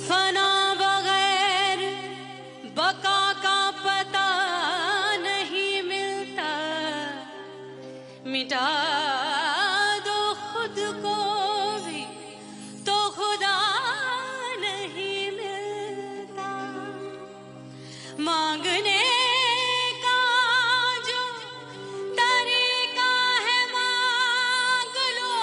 फना बगैर बका का पता नहीं मिलता, मिटा दो खुद को भी तो खुदा नहीं मिलता। मांगने का जो तरीका है मांग लो,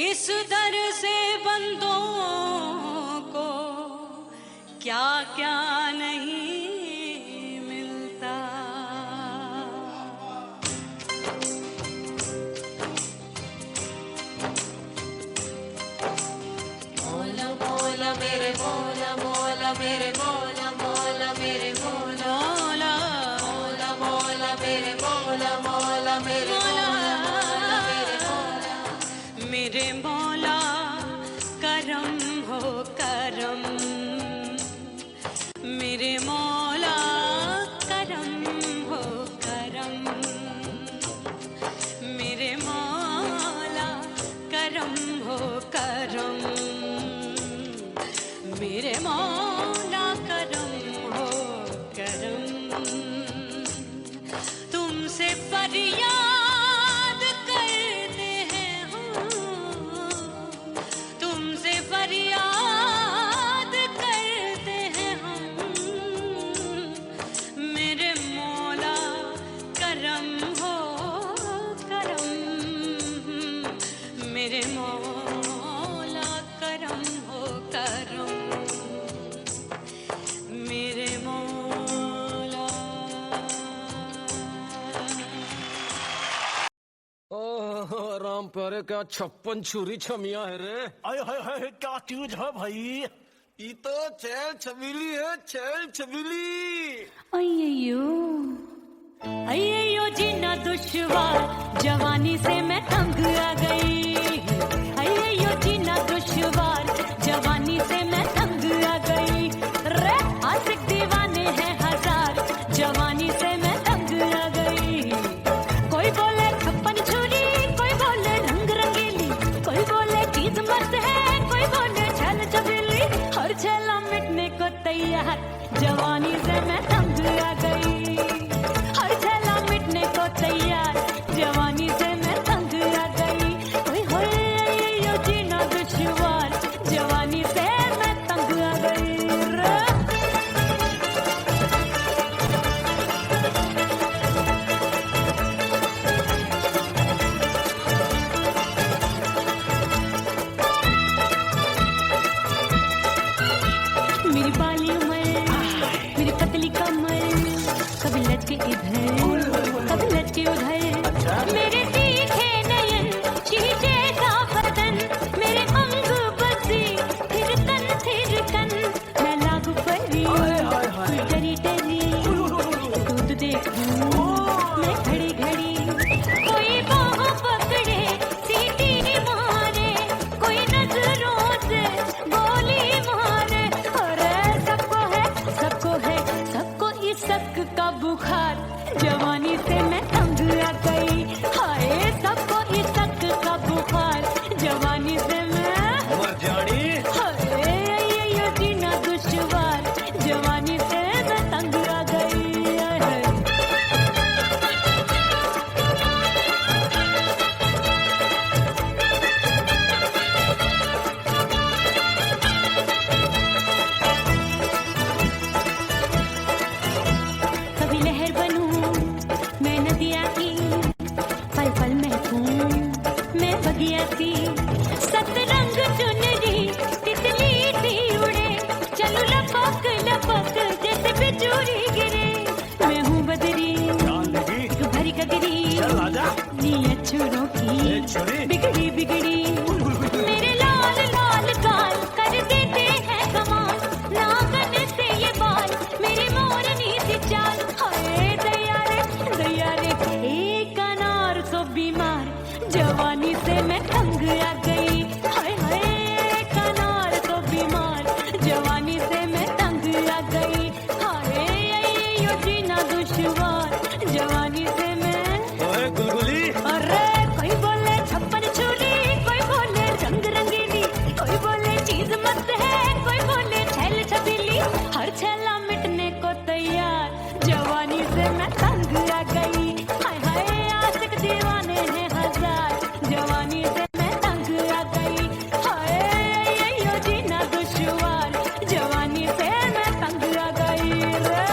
इस दर से बंदों को क्या क्या नहीं मिलता। मौला मौला मेरे मौला मौला मेरे मौला मौला मेरे मौला मौला मौला मेरे मौला मौला मेरे मौला मेरे मौला मेरे मौला करम हो करम, मेरे मौला करम हो करम, मेरे मौला करम हो करम, मेरे मौला करम हो करम। तुमसे फरियाद करते हैं हम, तुमसे फरियाद करते हैं हम, मेरे मौला करम हो करम, मेरे मौला करम हो करम, मेरे मौला। ओह राम प्यारे, क्या 56 छुरी छमिया है रे। आय हाय हाय, क्या चीज है भाई? ये तो छैल छबीली है, छैल छबीली। अय्यो जीना दुश्वार, जवानी से मैं तंग आ गई। अय्यो जीना दुश्वार, जवानी से मैं तंग आ गई। रे आशिक दीवाने हैं हजार, जवानी से मैं तंग आ गई। कोई बोले 56 छुरी, कोई बोले रंग रंगीली, कोई बोले चीज मस्त है, कोई बोले छैल छबीली। हर छैला मिटने को तैयार, जवानी से मैं तंग आ गई। हर छैला मिटने को तैयार, जवानी से मैं तंग आ गई। ओए होए ये जीना दुश्वार, जवानी से मैं तंग आ गई रे। मेरी बाली उमर, मेरी पतली कमर, कभी लटके इधर कभी लटके उधर। मेरे तीखे नयन, शीशे का बदन, मेरे अंग बसी फिर कन। मैं लागू परी, कोई डरी डरी, दूध देखूं मैं घड़ी घड़ी। कोई बाह पकड़े सीटी मारे, कोई नजरों से गोली मारे। अरे सबको है सबको इस शक का बुखार, जवानी से मैं तंग आ गई। हाय सबको इस शक का बुखार, जवानी से मैं मर जानी। हाय ये जीना दुश्वार, जवानी से मैं तंग आ गई। कभी लहर बनूं मैं नदिया की, पल पल महकूं मैं बगिया सी। सतरंग चुनरी तितली सी उड़े, चलूं लपक लपक जैसे बिजली गिरे। मैं हूँ बदरी भरी गगरी, नीयत छुरों की बिगड़ी बिगड़ी। मेरे लाल लाल गाल कर देते हैं कमाल, नागन से ये बाल मेरी मोरनी सी चाल। हाय दैया रे एक अनार को बीमार, जवानी से मैं तंग आ गई। हाय हाय एक अनार को बीमार, जवानी से मैं तंग आ गई। हाय ये जीना दुश्वार, जवानी से मैं। ओए गुलगुली, अरे कोई बोले 56 छुरी, जवानी से मैं तंग आ गई। हाय यो जीना दुश्वार, जवानी से मैं तंग आ गई रे।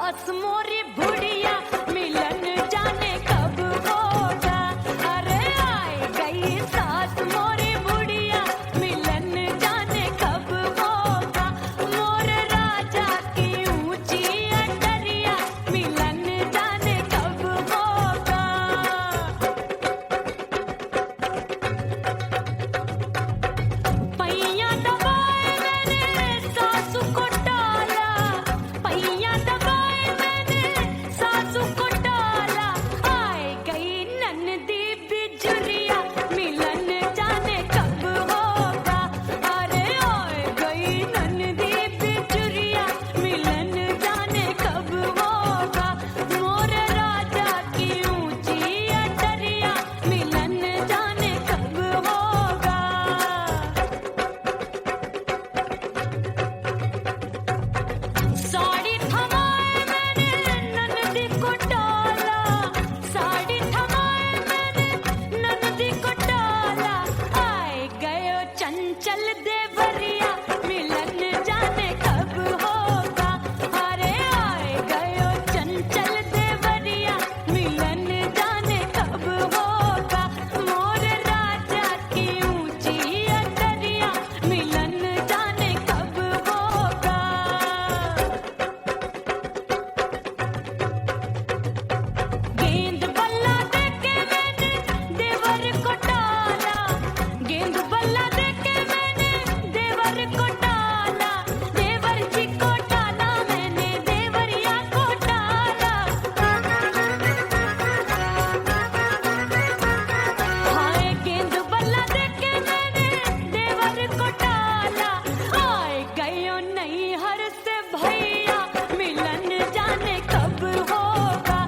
सास मोरी बुढ़िया मिलन जाने कब होगा। अरे आए गई सास मोरी बुढ़िया मिलन जाने कब होगा। मोर राजा की ऊंची अटरिया मिलन जाने कब होगा। पैया दबाए मैंने सासू को टाला, पैया दबाए मैंने सासू को टाला। आए गई ननदी बिजुरिया मिलन जाने कब होगा। अरे आए गई ननदी बिजुरिया मिलन जाने कब होगा। मोर राजा की ऊंची अटरिया मिलन जाने कब होगा। साड़ी थमाए मैंने ननदी को टाला, साड़ी थमाए मैंने ननदी को टाला। आए गयो चंचल देवरिया मिलन जाने कब होगा। अरे आए गयो चंचल देवरिया मिलन जाने कब होगा। मोर राजा की ऊंची अटरिया मिलन जाने कब होगा। गेंद बल्ला देके मैंने देवर को टाला, गेंद बल्ला देके मैंने देवर को टाला। देवर जी को टाला मैंने देवरिया को टाला। हाय गेंद बल्ला देके मैंने देवर को टाला। आए गयो नैहर से भैया मिलन जाने कब होगा।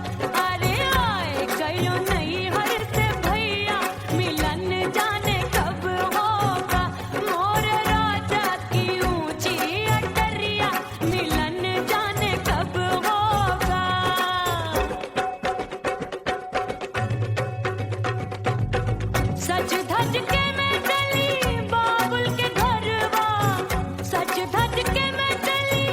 अरे आए गयो नैहर से भैया मिलन जाने कब होगा। मोर राजा की ऊंची अटरिया मिलन जाने कब होगा। सज धज के मैं चली बाबुल के घरवा, सज धज के मैं चली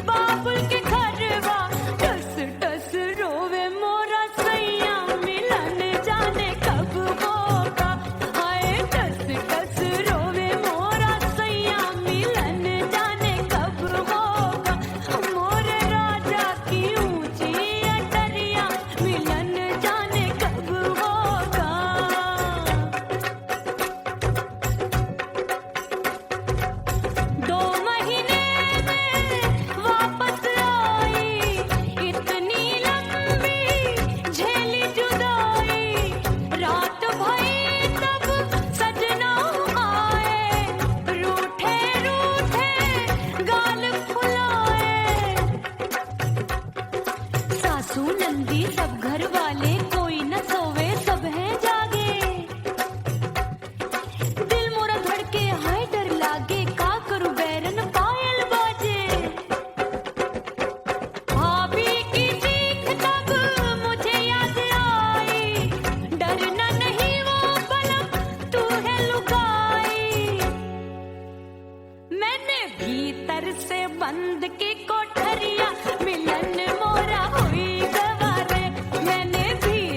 बाबुल के घरवा। टस टस रोवे मोरा सैया मिलन जाने कब होगा। हाय टस टस रोवे मोरा सैया मिलन जाने कब होगा। मोर राजा की ऊंची अटरिया मिलन जाने कब होगा। 2 महीने में वापस आई, इतनी लंबी झेली जुदाई। रात भई तब सजना आए, रूठे रूठे गाल फुलाए। सासू नंदी सब घर वाले कोई न सोवे सब हैं जागे। दिल मोरा धड़के हाय डर लागे का करूं बैरन पायल बाजे। भाभी की चीख तब मुझे याद आई, डरना नहीं वो बलम तू है लुगाई। मैंने भीतर से बंद की कोठरिया मिलन मोरा हुई गवारे। मैंने भी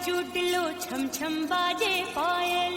चूट लो छम छम बाजे पायल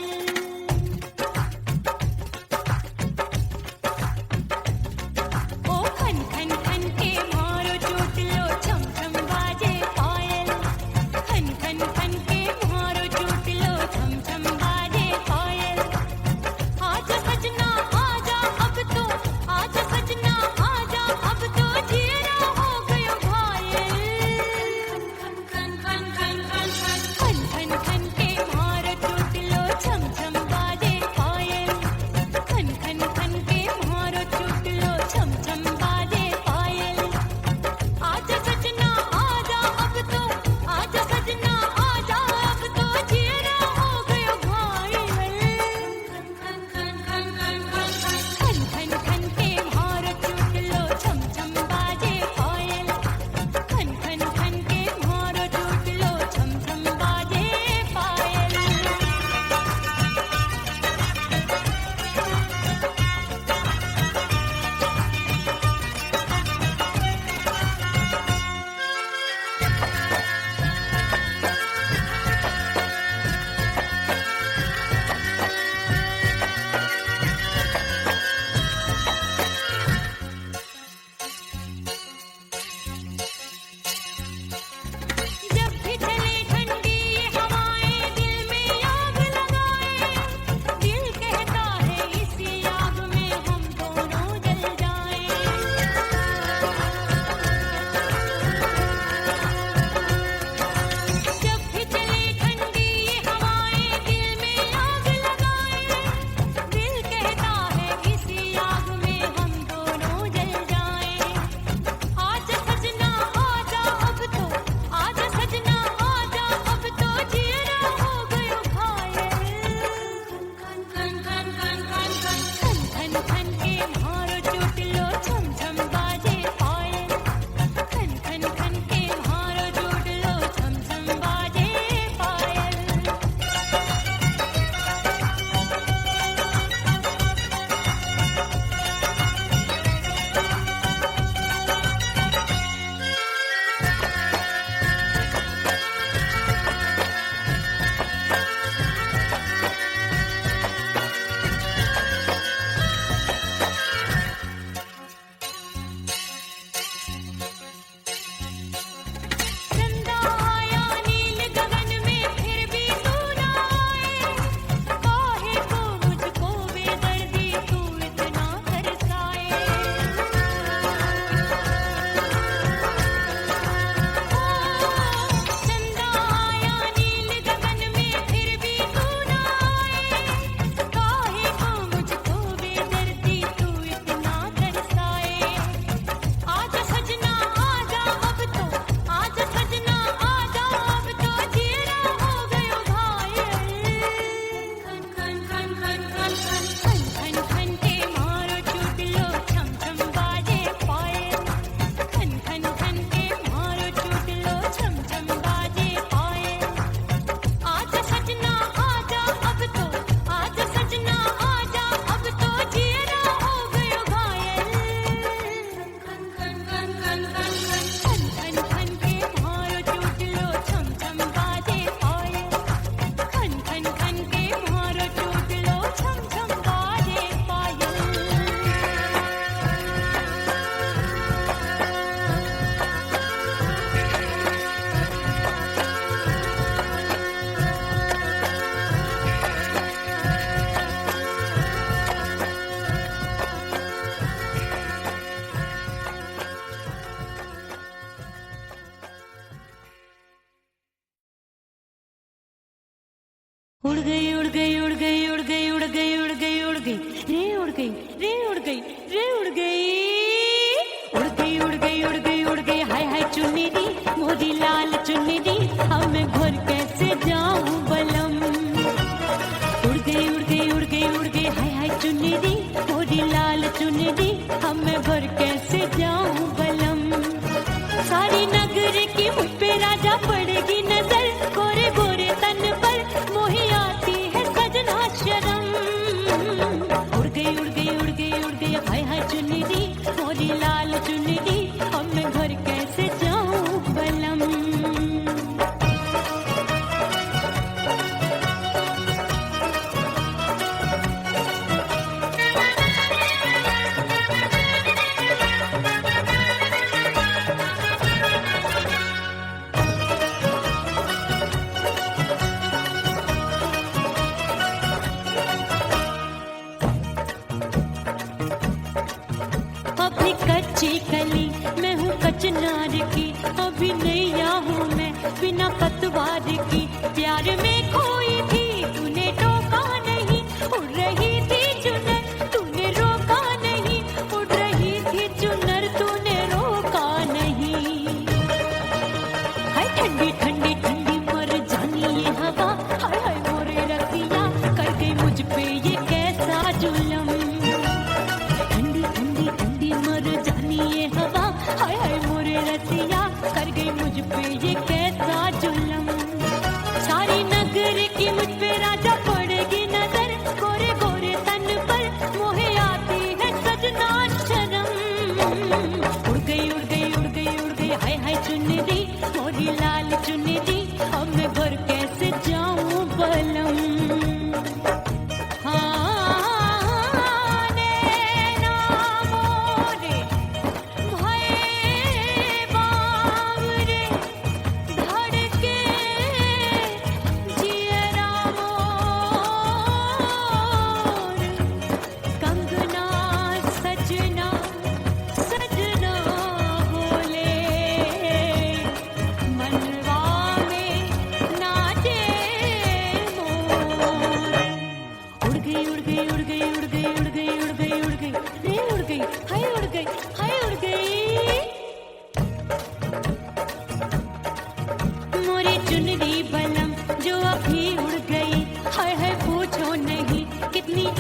उड़ गई उड़ गई उड़ गई उड़ गई उड़ गई उड़ गई उड़ गई रे उड़ गई रे उड़ गई रे उड़ गई उड़ गई उड़ गई उड़ गई उड़ गई हाय हाय चुन्नी दी मोदी लाल चुन्नी दी अब मैं घर कैसे जाऊं बलम उड़ गई उड़ गई उड़ गई उड़ गई हाय हाय चुन्नी दी मोदी लाल चुन्नी दी अब मैं घर कैसे जाऊं बलम सारी नगर की मुझ पे राजा पड़ेगी नजर गोरे गोरे तन पर मोही आती है सजना शर्म उड़ गई उड़ गई उड़ गई उड़ गई हाय हाय चुन्नी दी मोरी लाल चुन्नी दी अब मैं घर कैसे जाऊं बलम कच्ची कली मैं हूँ कचनार की, अभी नैया हूँ मैं बिना पतवार की। प्यार में खोई थी तूने टोका नहीं, उड़ रही थी चुनर तूने रोका नहीं, उड़ रही थी चुनर तूने रोका नहीं। हाय ठंडी ठंडी ठंडी मर जानी ये हवा, हाय हाय मोरे रतिया कर गई मुझ पे ये कैसा जुल्म। ठंडी ठंडी ठंडी मर जानी ये हवा, हाय हाय मोरे रतिया कर गई मुझ पे ये कैसा जुल्म। सारी नगर की मुझ पे राजा पड़ेगी नजर, गोरे गोरे तन पर मोहे आती है सजना शर्म। उड़ गई उड़ गई उड़ गई उड़ गई हाय हाय चुनरी मोरी लाल चुनरी, अब मैं घर कैसे जाऊं बलम।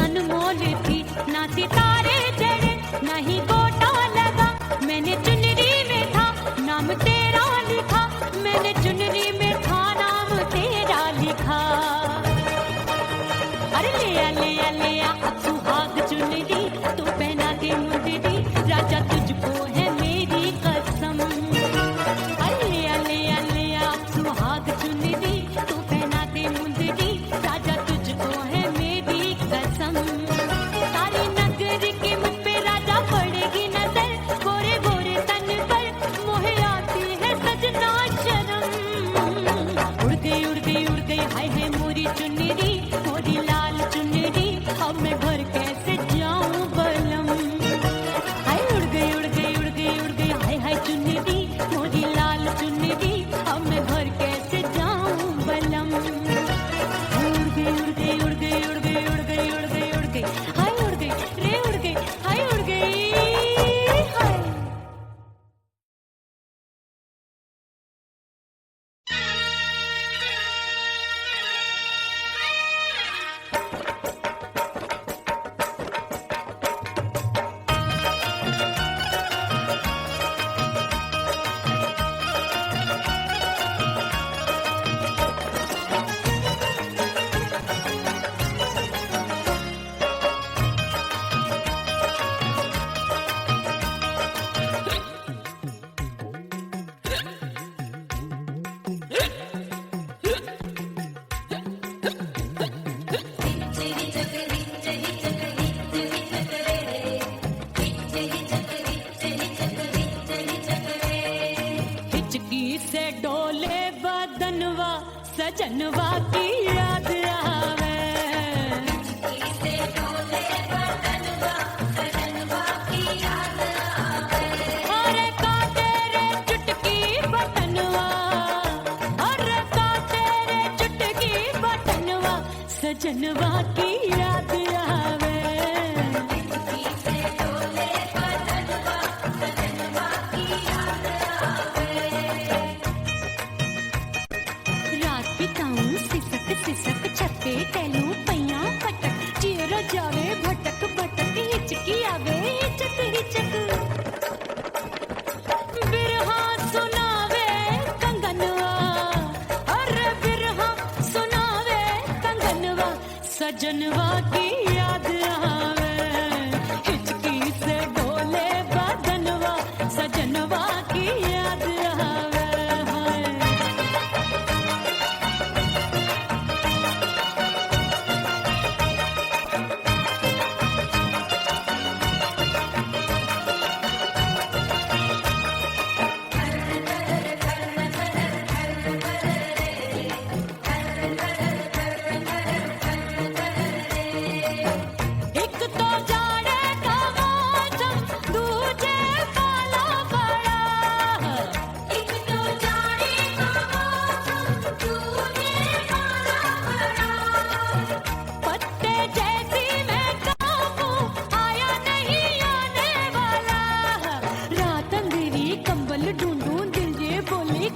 अनमोल थी ना सितारे चढ़े ना ही गोटा लगा, मैंने चुनरी में था नाम तेरा लिखा, मैंने चुनरी में था नाम तेरा लिखा। अरे ले आ अब सुहाग चुनरी तू पहना दे मुंदरी, राजा तुझको है मेरी कसम। अरे ले आ अब सुहाग चुनरी तू पहना दे मुंदरी, राजा तुझको है मेरी कसम। सारी नगर की मुझ पे राजा पड़ेगी नजर, गोरे गोरे तन पर मोहे आती है सजना शर्म। उड़ गई उड़ गई उड़ गई हाय हाय मोरी चुनरी मोरी लाल चुनरी, अब मैं घर कैसे जाऊं बलम। हाय उड़ गई उड़ गई उड़ गई उड़ गई हाय हाय चुनरी मोरी लाल चुनरी, अब मैं घर कैसे जाऊं बलम। उड़ गई उड़ गई उड़ गई उड़ गई उड़ गई उड़ गई उड़ गई हाय उड़ गई रे उड़ गई हाय उड़ गई हाय। सजनवा की याद आवे, अरे का तेरे चुटकी बटनवा, अरे का तेरे चुटकी बटनवा, सजनवा की याद आवे। सिसक छपे टैलू पैया पटक, चेहरा जावे भटक भटक, हिचकी आवे हिचक हिचक। बिरहा सुनावे कंगनवा, अरे बिरहा सुनावे कंगनवा, सजनवा की याद आवे। हिचकी से डोले बदनवा, सजनवा की याद आवे।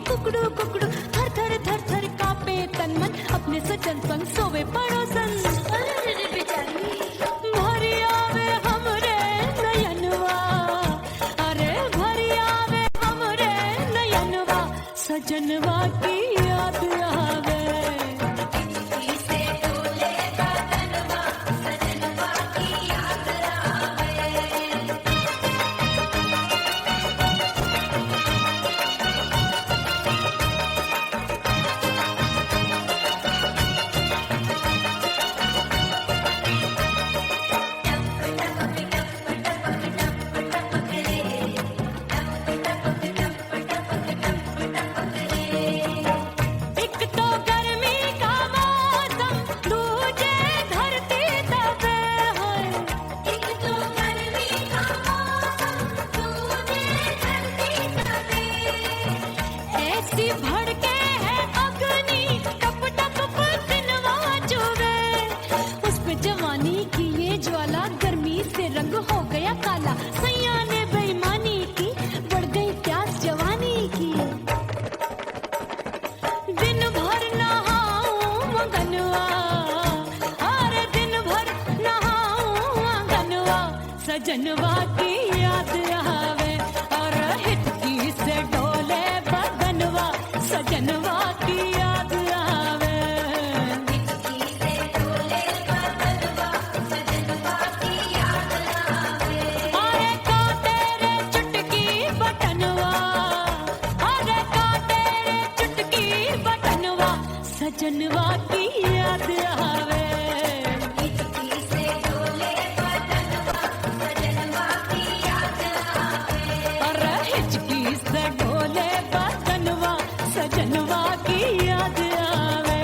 कुकड़ू कुकड़ू थर थर थर थर कांपे तन मन अपने सजन संग सोवे पड़ोसन भरी आवे हमरे नयनवा अरे भरी आवे हमरे नयनवा सजनवा की याद आवे एक तो गर्मी का मौसम दूजे धरती दबे है एक तो गर्मी का मौसम दूजे धरती दबे ऐसी भड़के है अग्नि टप टप पसीनवा चुभे उस पे जवानी की ये ज्वाला गर्मी से रंग हो गया काला सैया ने बेईमानी की बढ़ गई प्यास जवानी की दिन भर नहाऊं मगनवा अरे दिन भर नहाऊं मगनवा सजनवा की याद आवे और हिचकी से डोले बदनवा सजनवा की याद आवे हिचकी से डोले बदनवा सजनवा की याद आवे अरे का तेरे चुटकी बटनवा अरे का तेरे चुटकी बटनवा सजनवा की याद आवे हिचकी से डोले बटनवा सजनवा की याद आवे अरे हिचकी से डोले बटनवा सजनवा की याद आवे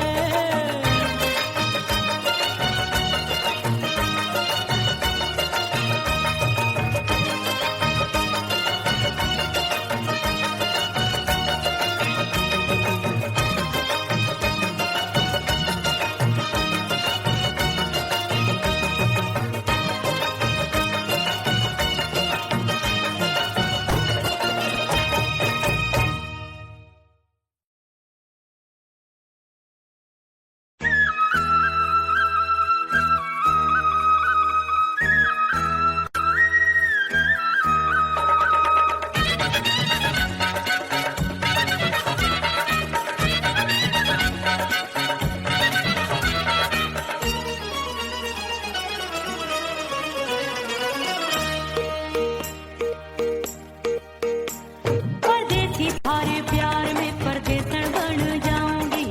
परदेसी थारे प्यार में परदेसन बन जाऊंगी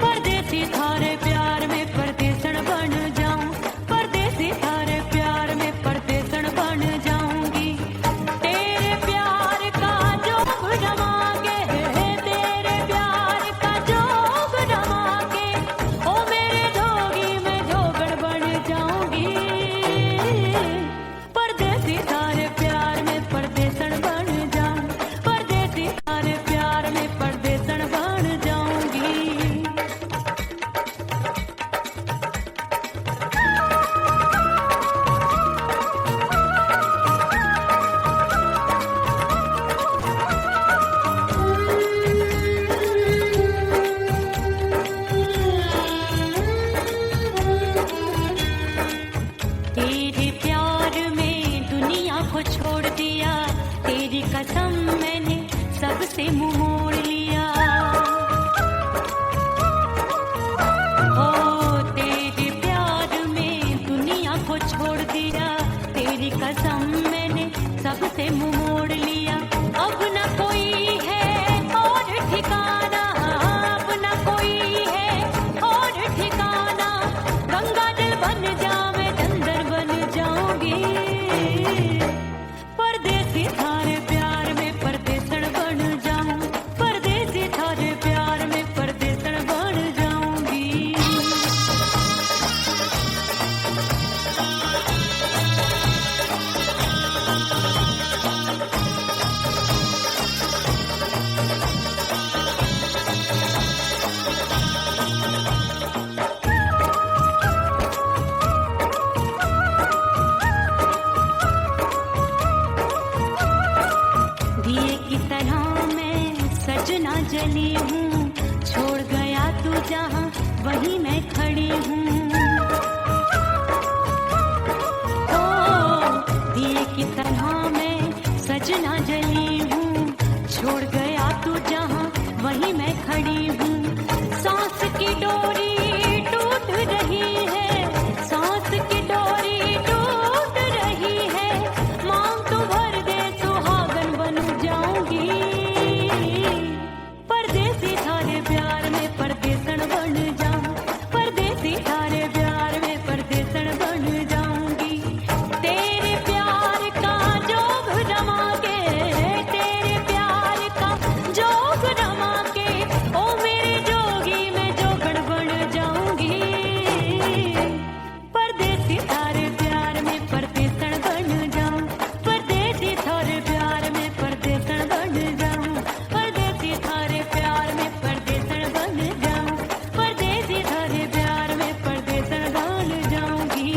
परदेसी थारे प्यार में परदेसन बन जाऊं परदेसी थारे प्यार में परदेसन बन जाऊंगी तेरे प्यार का जोग जमा के तेरे प्यार का जोग जमा के ओ मेरे जोगी मैं जोगड़ बन जाऊंगी परदेसी थारे प्यार में परदेसन बन जाऊं परदेसी थारे प्यार में परदेसन बन जाऊंगी तेरे प्यार में दुनिया को छोड़ दिया तेरी कसम मैंने सबसे मुंह मोड़ लिया ओ तेरे प्यार में दुनिया को छोड़ दिया तेरी कसम मैंने सबसे मुंह मोड़ लिया अब न कोई है और ठिकाना अब न कोई है और ठिकाना गंगा जल बन जावे चंदन बन जाऊंगी परदेसी थारे प्यार में परदेसन बन जाऊं परदेसी थारे प्यार में परदेसन बन जाऊंगी जली हूँ, छोड़ गया तू जहाँ वहीं मैं खड़ी हूँ। ओ दिए की तरह मैं सजना जली हूँ, छोड़ गया तू जहाँ वहीं मैं खड़ी हूँ। सांस की डोरी टूट रही है, सांस की डोरी टूट रही है, मांग तू भर दे सुहागन बन जाऊंगी। परदेसी थारे प्यार में परदेसन बन जाऊं, परदेसी थारे प्यार में परदेसन बन जाऊंगी। तेरे प्यार का जोग रमा के, तेरे प्यार का जोग रमा के, ओ मेरे जोगी मैं जोगण बन जाऊंगी। परदेसी थारे प्यार में परदेसन बन जाऊं, परदेसी थारे प्यार में परदेसन बन जाऊं, परदेसी थारे प्यार में परदेसन बन जाऊं, परदेसी थारे प्यार में परदेसन बन जाऊंगी।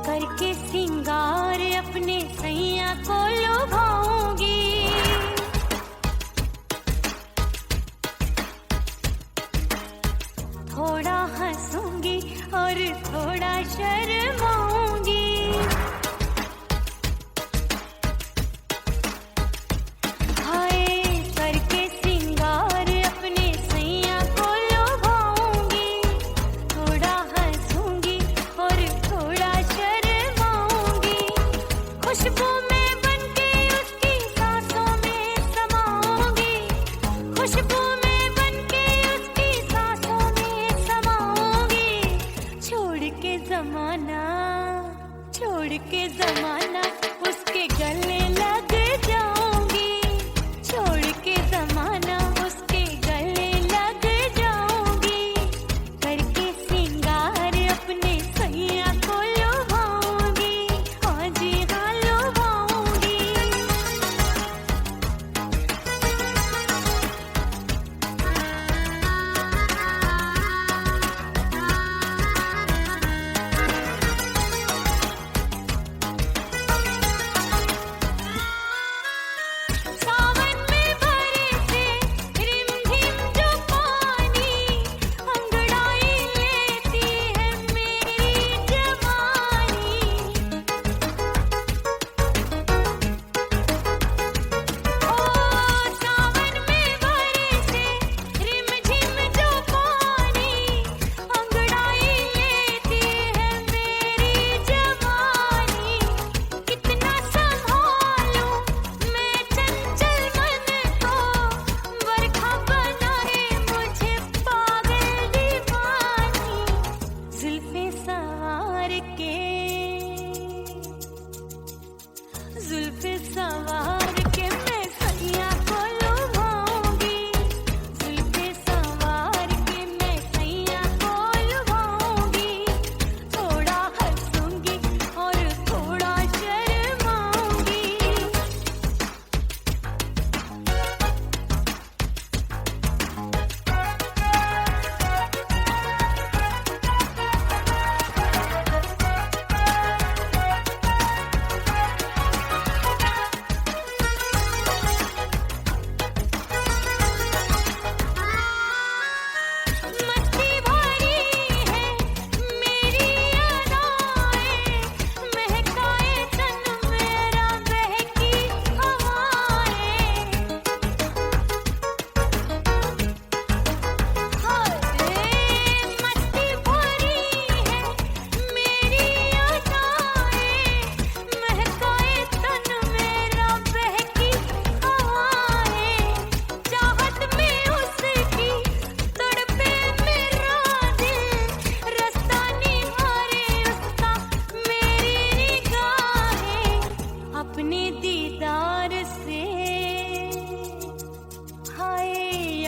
करके सिंगार अपने सैया को लुभाऊंगी, थोड़ा हंसूंगी और थोड़ा शर्माऊंगी। हाय करके सिंगार अपने सैया को लुभाऊंगी, थोड़ा हंसूंगी और थोड़ा शर्माऊंगी। खुशबू में बनके उसकी सांसों में समाऊंगी, खुशबू में बनके उसकी सांसों में समाऊंगी। छोड़ के जमाना, छोड़ के जमाना उसके गले लग जाऊंगी, छोड़ के जमाना उसके गले लग जाऊंगी। करके सिंगार अपने सैया को लुभाऊंगी, हाँ जी हाँ लुभाऊंगी।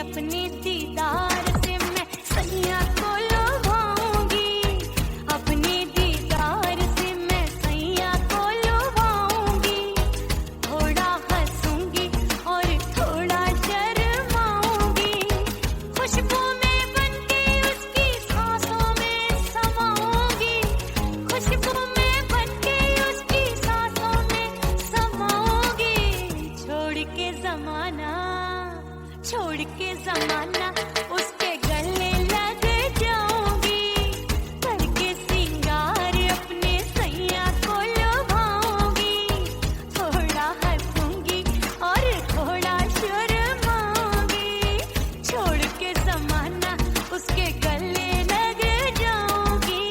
अपने दीदार से मैं सैया को लुभाऊंगी, अपने दीदार से मैं सैया को लुभाऊंगी। थोड़ा हंसूंगी और थोड़ा शर्माऊंगी, खुशबू में बनके उसकी सांसों में समाऊंगी, खुशबू में बनके उसकी सांसों में समाऊंगी। छोड़ के जमाना उसके गले लग जाऊंगी, करके सिंगार अपने सैया को लुभाऊंगी। थोड़ा हंसूंगी और थोड़ा शर्माऊंगी, छोड़ के जमाना उसके गले लग जाऊंगी।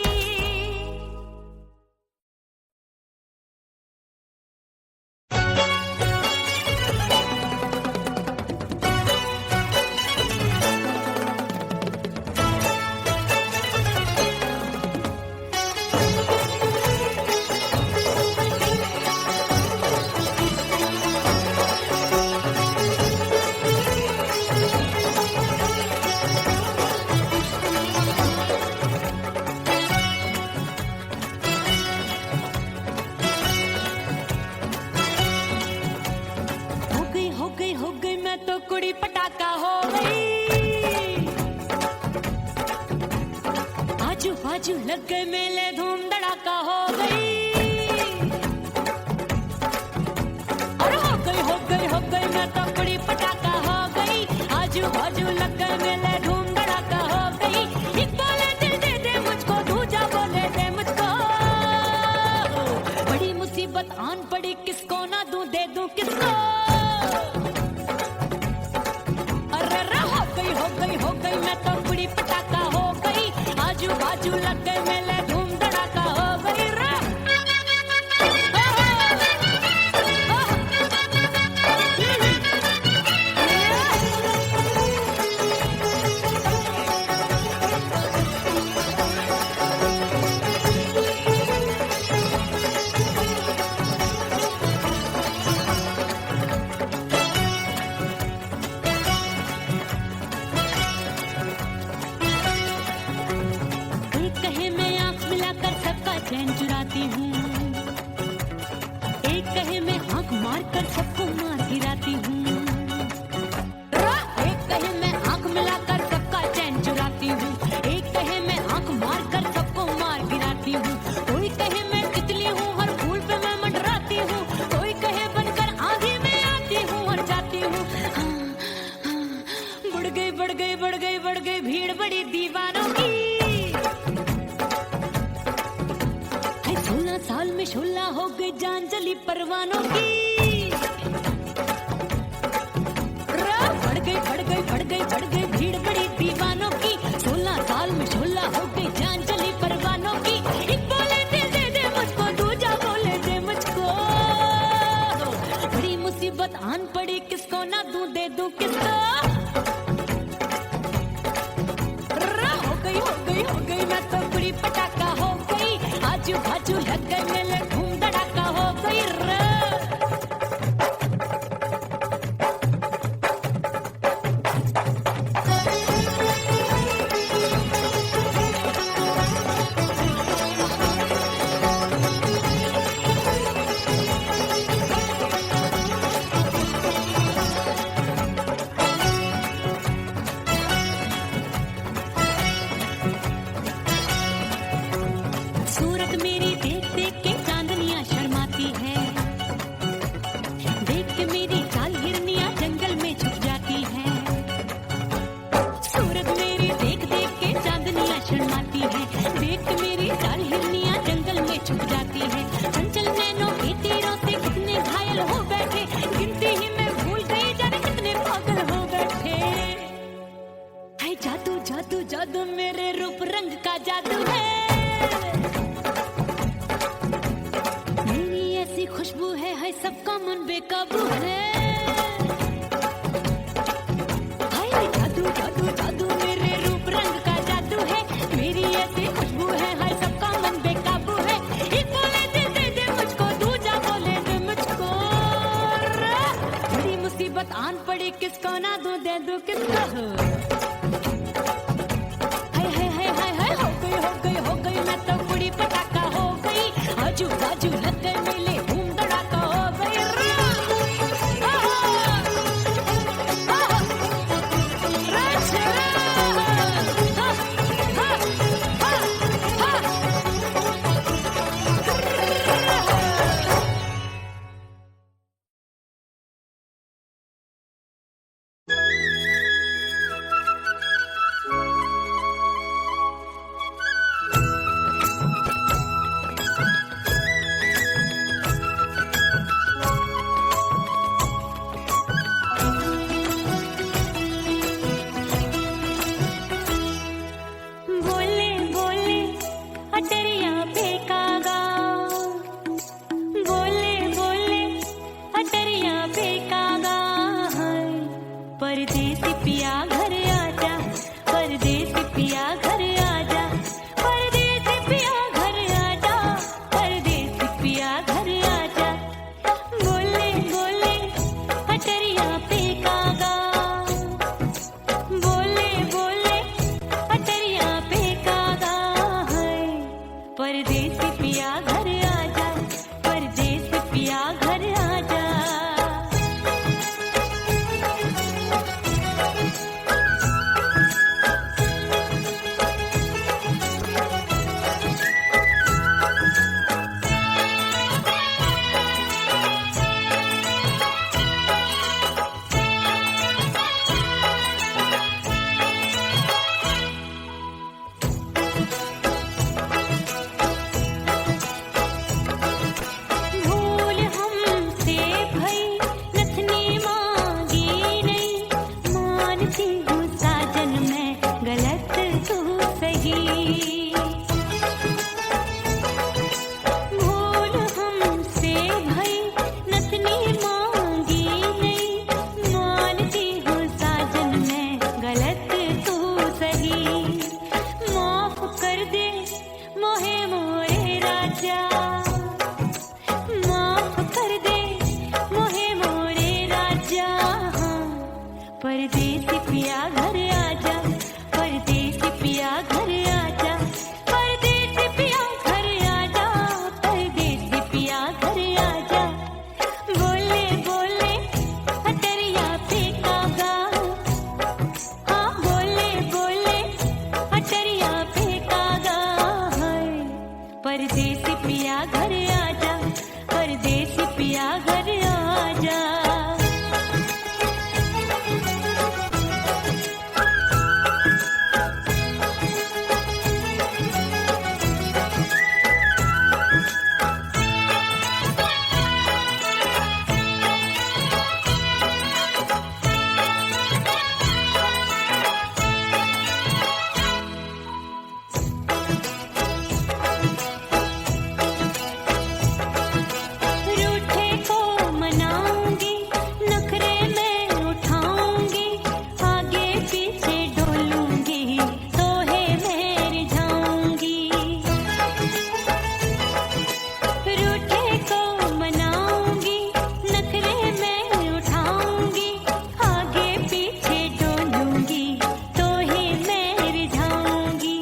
हो गई मैं तो कुड़ी पटाखा हो गई, आजू बाजू लग गए मेले धूम धड़ाका हो गई। और हो गई मैं तो कुड़ी पटाखा हो गई, आजू बाजू लग गए मेले धूम धड़ाका हो गई। एक बोले दिल दे दे मुझको, दूजा बोले दे मुझको, बड़ी मुसीबत आन पड़ी, किसको ना दूं दे दूं किसको। हो गई मैं तो कुड़ी पटाखा हो गई, आजू बाजू लग गए मेले धूम धड़ाका हो गई रे। चैन चुराती हूँ, एक कहे मैं आंख मार कर सबको मार गिराती हूँ, एक कहे मैं आंख मिलाकर सबका चैन चुराती हूँ, एक कहे मैं आंख मार कर सबको मार गिराती हूँ। कोई कहे मैं तितली हूँ, हर फूल पे मैं मंडराती हूँ, कोई कहे बनकर आंधी में आती हूँ और जाती हूँ। बढ़ गई भीड़ बड़ी दीवानों की, 16 साल में शोला हो गई जान जली परवानों की। बढ़ गई भीड़ बड़ी दीवानों की, 16 साल में शोला हो गई जान जली परवानों की। एक बोले दे दे मुझको, दूजा बोले दे मुझको, बड़ी मुसीबत आन पड़ी, किसको ना दूं दे दूं किसको। हो गई मैं तो कुड़ी पटाखा हो गई, आजू बाजू लग गए मेले धूम धड़ाका हो गई रे। सूरत मेरी देख देख के चांदनियां शर्माती है, देख के मेरी चाल हिरनियां जंगल में छुप जाती है। सूरत मेरी देख देख के चांदनियां शर्माती है, देख के मेरी चाल हिरनियां जंगल में छुप जाती है। चंचल नैनों के तीरों से कितने घायल हो बैठे, गिनती ही मैं भूल गई जाने कितने पागल हो बैठे। हाय जादू जादू जादू मेरे रूप रंग का जादू है, खुशबू है सबका मन बेकाबू है। हाय जादू जादू जादू मेरे रूप रंग का जादू है, मेरी ऐसी खुशबू है सबका मन बेकाबू है। एक बोले दे दे मुझको, दूजा बोले दे मुझको, बड़ी मुसीबत आन पड़ी, किसको ना दूं दे दो कितना हो हाय हाय हाय हाय हाय हो गई मैं तो बुढ़ी पटाखा हो गई आजू बाजू लग गए मेले धूम धड़ाका हो गई बोले बोले अटरिया फेंकागा बोले बोले अटरिया फेंकागा परदेसी पिया घर आजा परदेसी पिया घर आजा परदेसी पिया घर आजा परदेसी पिया घर आजा बोले बोले अटरिया फेंकागा बोले बोले अटरिया फेंकागा है परदेसी पिया घर आजा परदेसी पिया घर आजा भूल हमसे भई नथनी मांगी नहीं मानती हूँ साजन मैं गलत तू सही भूल हमसे भई नथनी मांगी नहीं मानती हूँ साजन मैं गलत तू सही माफ कर दे मोहे मोरे राजा माफ कर दे मोहे मोरे राजा परदेसी पिया घर आजा परदेसी पिया घर आजा परदेसी पिया घर आजा परदेसी पिया घर आजा बोले बोले अटरिया फेंकागा हाँ बोले बोले अटरिया फेंकागा परदेसी पिया घर आजा परदेसी पिया घर आजा रूठे को मनाऊंगी नखरे में उठाऊंगी आगे पीछे डोलूंगी तोहे मैं रिझाऊंगी रूठे को मनाऊंगी नखरे में उठाऊंगी आगे पीछे डोलूंगी तोहे मैं रिझाऊंगी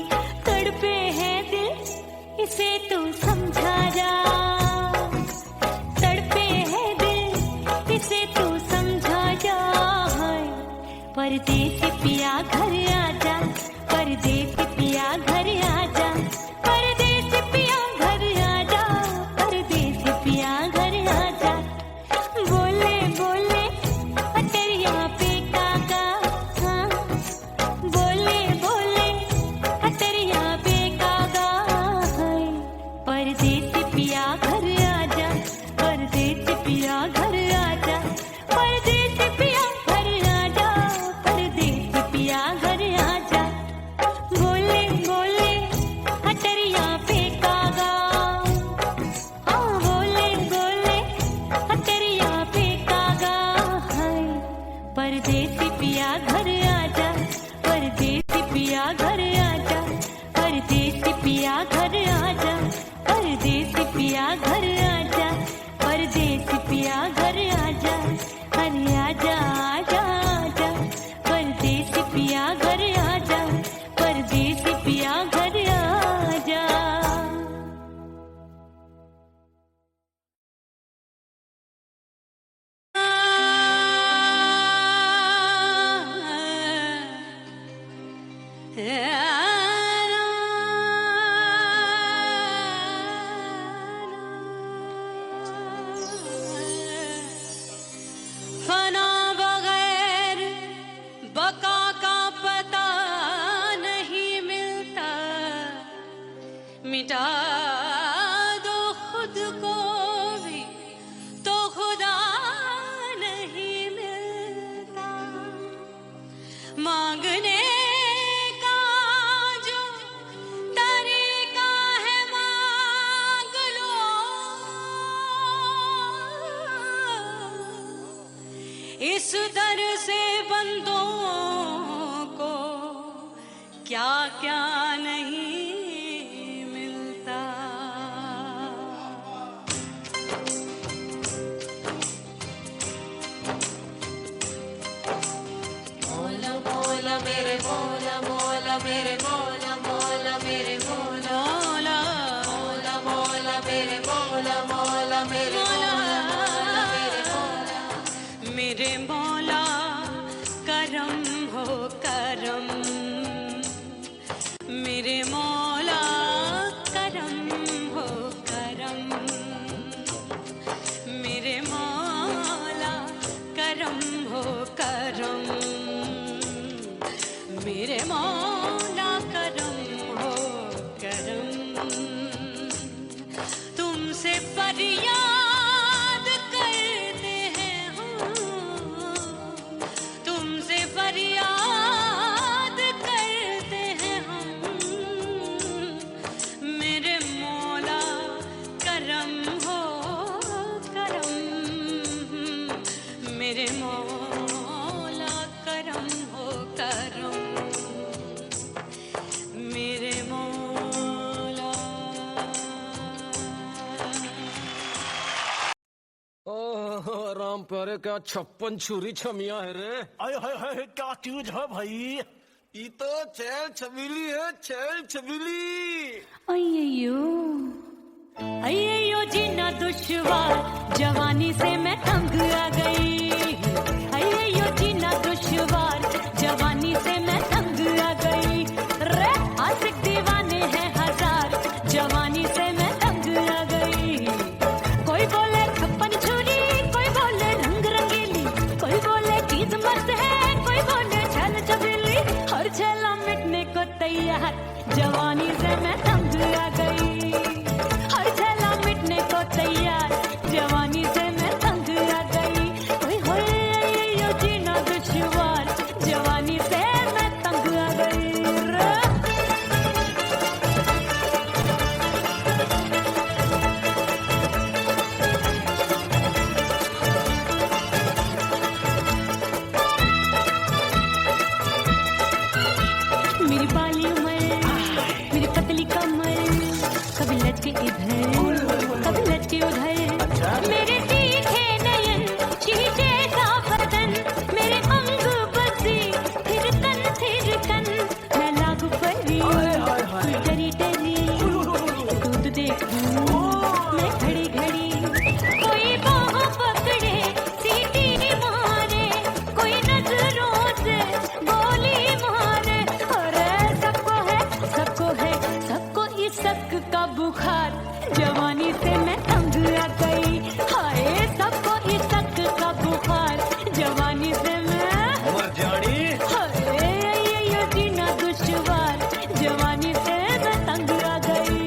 तड़पे है दिल इसे तू समझा जा तड़पे है दिल इसे तू समझा जा परदेसी पिया घर आजा परदेसी पिया घर आजा परदेसी पिया घर आजा परदेसी पिया घर आजा बोले बोले अटरिया फेंकागा हाँ बोले बोले अटरिया फेंकागा परदेसी पिया घर आजा परदेसी पिया घर आजा परदेसी पिया घर आजा परदेसी पिया घर आजा बोले बोले अटरिया फेंकागा फना बगैर बका का पता नहीं मिलता, मिटा दो खुद को भी तो खुदा नहीं मिलता। मांगने का जो तरीका है मांग लो, इस दर से बंदों को क्या क्या नहीं मिलता। मौला मौला मेरे मौला मौला मेरे मौला मौला मेरे मौला मौला मौला मेरे मौला मौला मेरे मौला मेरे मौला मेरे मौला करम हो करम, मेरे मौला करम हो करम, मेरे मौला करम हो करम, मेरे मौला करम हो करम। तुमसे फरियाद करते हैं हम, तुमसे फरियाद करते हैं हम, मेरे मौला करम हो करम, मेरे मौला करम हो करम, मेरे मौला। ओह राम प्यारे क्या 56 छुरी छमिया है रे। आय हाय हाय क्या चीज है भाई। ये तो चैल छबीली है, चैल छबीली। अय्यो अय्यो जीना दुश्वार, जवानी से मैं तंग आ गई। अय्यो जीना दुश्वार, जवानी से मैं तंग आ गई। रे आशिक दीवाने हैं हजार, जवानी से मैं तंग आ गई। कोई बोले 56 छुरी, कोई बोले रंग रंगीली, कोई बोले चीज मस्त है, कोई बोले छल छबीली। हर छला मिटने को तैयार, जवानी से मैं तंग आ गई। हर छला मिटने को तैयार, जवानी से मैं तंग आ गई। ओए होए ये जीना दुश्वार, जवानी से मैं तंग आ गई। मेरी बाली उमर, मेरी पतली कमर, कभी लटके इधर कभी लटके उधर। मेरे तीखे नयन, शीशे सा बदन, मेरे अंग बसी थिरकन थिरकन। मैं लागू परी डरी डरी, दूध देखूं मैं घड़ी घड़ी। कोई बाह पकड़े सीटी मारे, कोई नजरों से बोली मारे। अरे सबको है सबको इसक का बुखार, जवानी से मैं तंग आ गई। हाय सबको इसक का बुखार, जवानी से मैं मर जानी। हाय ये जीना दुश्वार, जवानी से मैं तंग आ गई।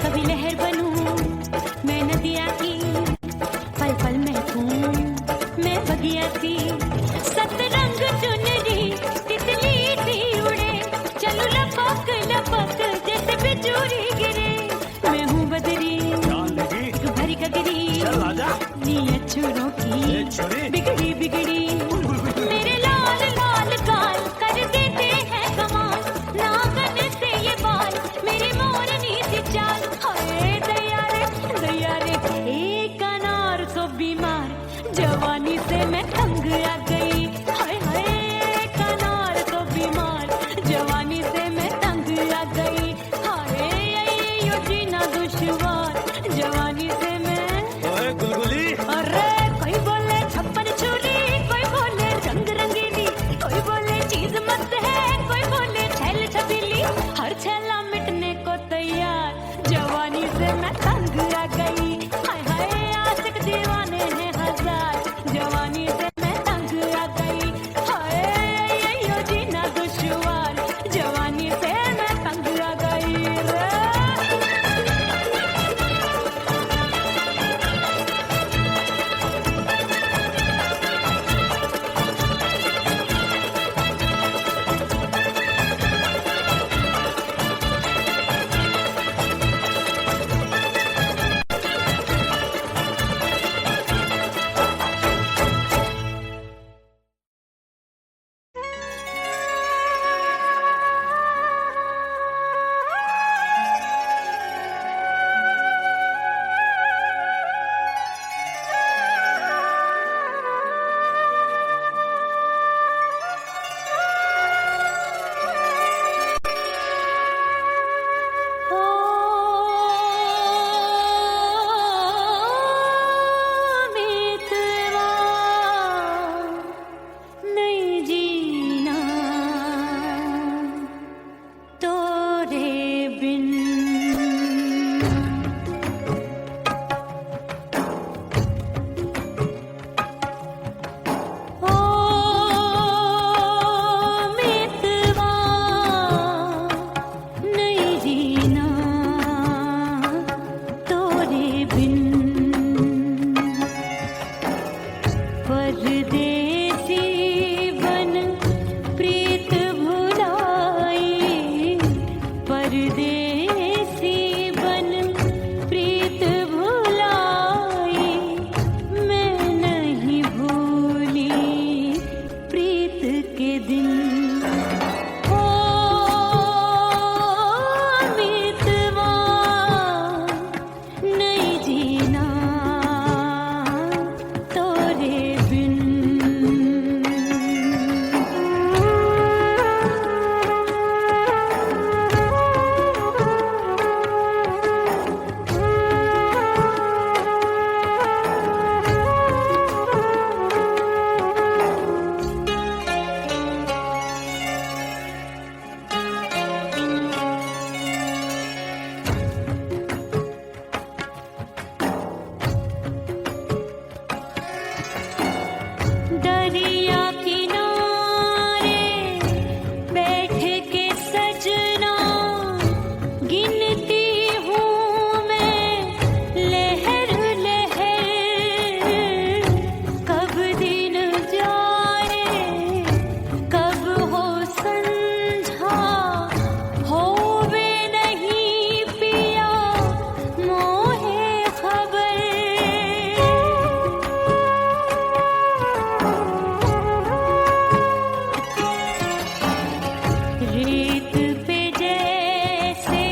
कभी लहर बनूं मैं नदिया की, पल पल महकूं मैं बगिया सी। सतरंग चुनरी तितली सी उड़े, चलूं लपक लपक जैसे बिजली गिरे। मैं हूँ बदरी जान लगी एक भरी गगरी, चल आजा। नीयत छुरों की ए छुरी। बिगड़ी बिगड़ी। मेरे लाल लाल गाल कर देते हैं कमाल, नागन से ये बाल मेरी मोरनी सी चाल। हाय दया रे एक अनार सो बीमार, जवानी से मैं तंग आ गई। हाय हाय एक अनार सो बीमार, जवानी से मैं ओ मितवा नहीं जीना तोरे बिन। दरिया किनारे बैठ के सजना गिनती हूँ मैं लहर लहर, कब दिन जाए कब हो संझा, होवे नहीं पिया मोहे खबर। रेत पे जैसे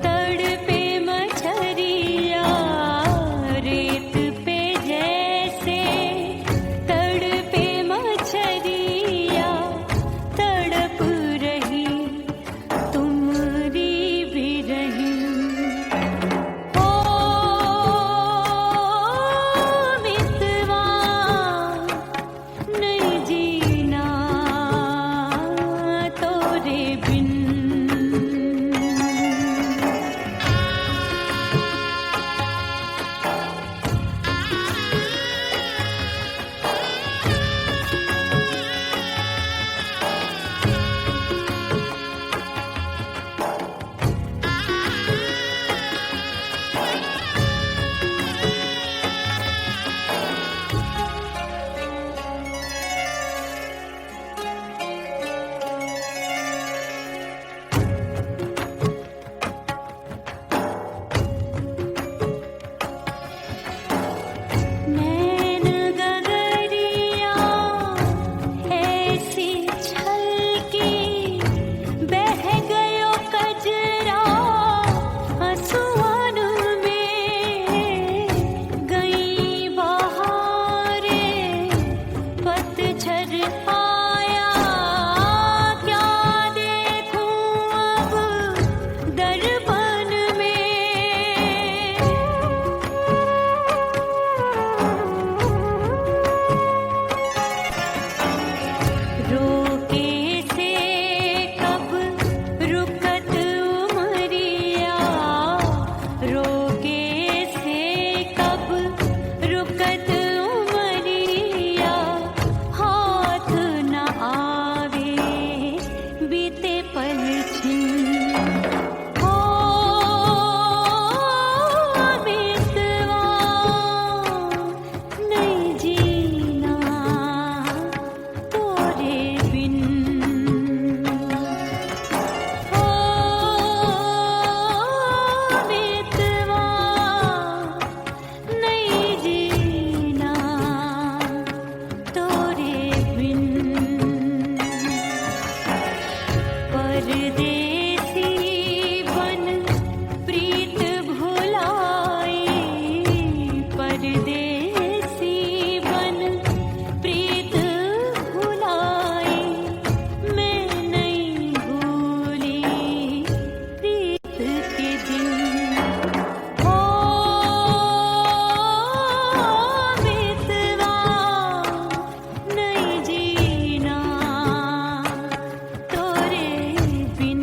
तड़पे मछरिया, रेत पे जैसे तड़पे मछरिया, तड़प रही तुम्हारी भी रही। ओ मितवा नहीं जीना तोरे बिन। नैन गगरिया ऐसी छलकी, बह गयो कजरा आंसुओं में। गई बहारे पतझड़ आया, क्या देखूं अब दर्पण में। रोके से कब रुकत उमरिया, रोके से कब रुकत उमरिया, हाथ न आवे बीते पल छिन। ओ मितवा नहीं जीना तोरे बिन। ओ मितवा नहीं जीना तोरे बिन। परदेसी बन प्रीत भुलाई, परदेसी बन प्रीत भुलाई, मैं नहीं भूली प्रीत के दिन। ओ मितवा नहीं जीना तोरे बिन।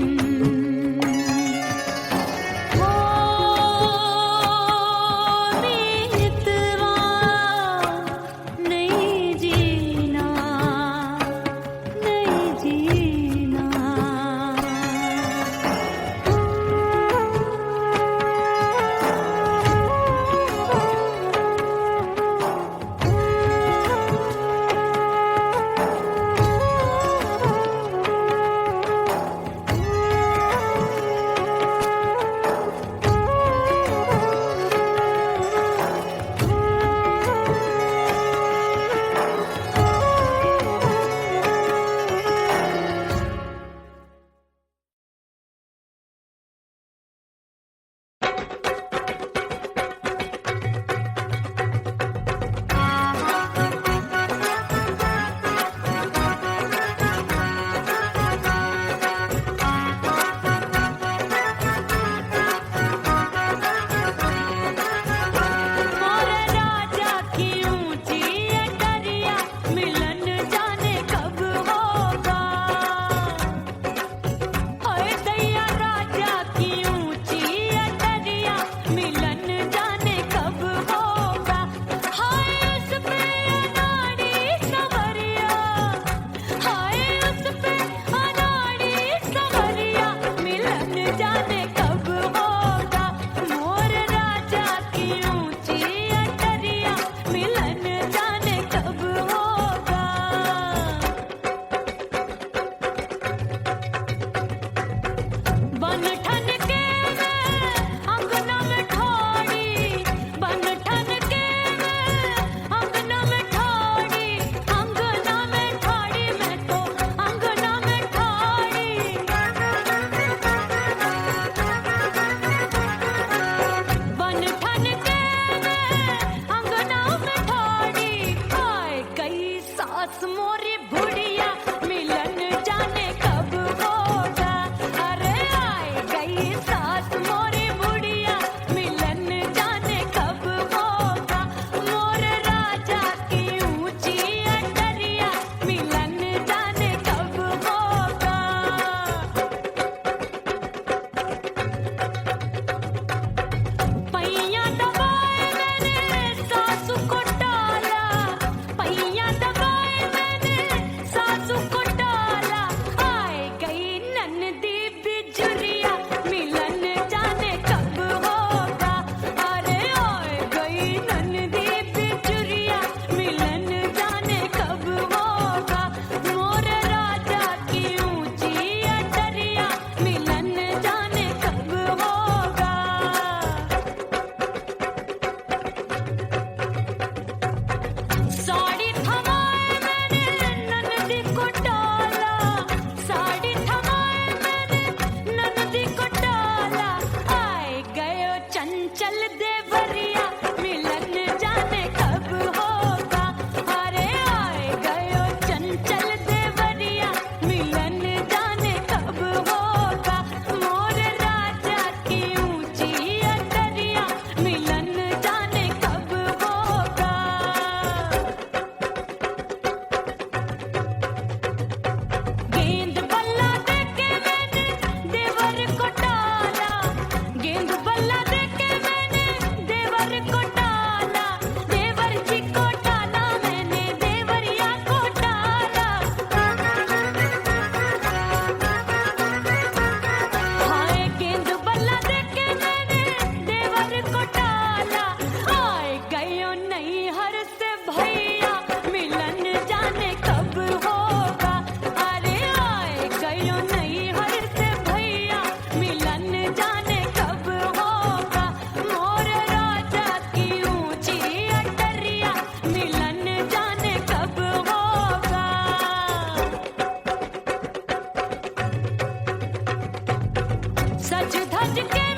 सज धज के